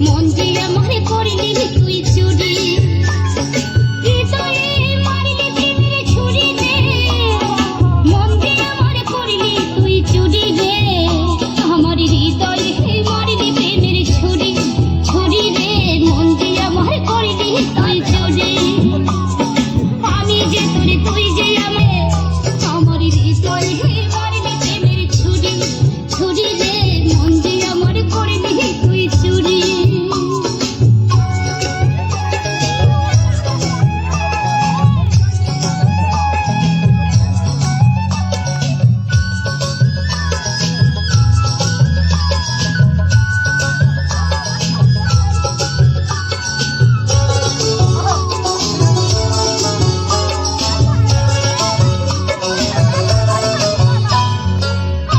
মন যে আমারে করলি তুই চুরি হৃদয়ে মারলি প্রেমের ছুরি রে মন যে আমারে করলি তুই চুরি রে আমার হৃদয়ে মারলি প্রেমের ছুরি ছুরি রে মন যে আমারে করলি তুই চুরি আমি যে তোরে তুই যে আমি আমার হৃদয়ে মারলি প্রেমের ছুরি ছুরি রে মন যে আমারে করলি তুই চুরি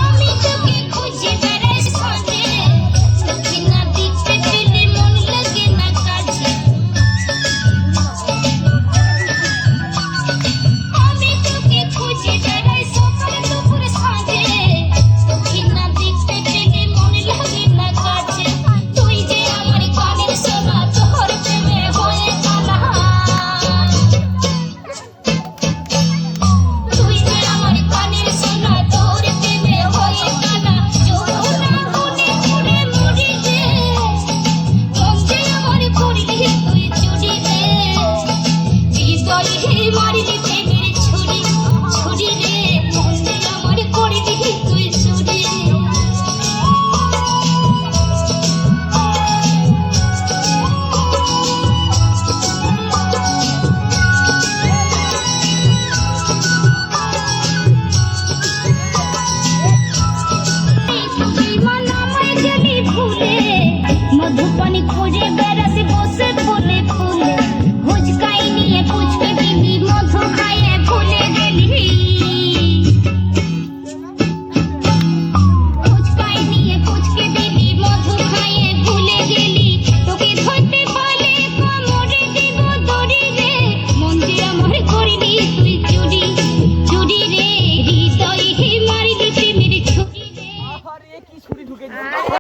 আমি তোকে খুঁজে বেড়াই সাজে তোকে না দেখতে পেলে মন লাগে না কাছে আমি তোকে খুঁজে বেড়াই সকাল দুপুর সাজে তোকে না দেখতে পেলে মন লাগে না কাছে তুই যে আমার কানের সোনা তোর প্রেমে হয়ে কানা তুই যে আমার কানের সোনা তোর প্রেমে হয়ে কানা যৌবনা মনে মনে মরি রে মন যে আমার করলি তুই চুরি রে হৃদয়ে মারলি প্রেমের ছুরি ছুরি রে মন যে আমার করলি তুই চুরি তুই মন আমায় গেলি ভুলে মধুপানি খোঁজে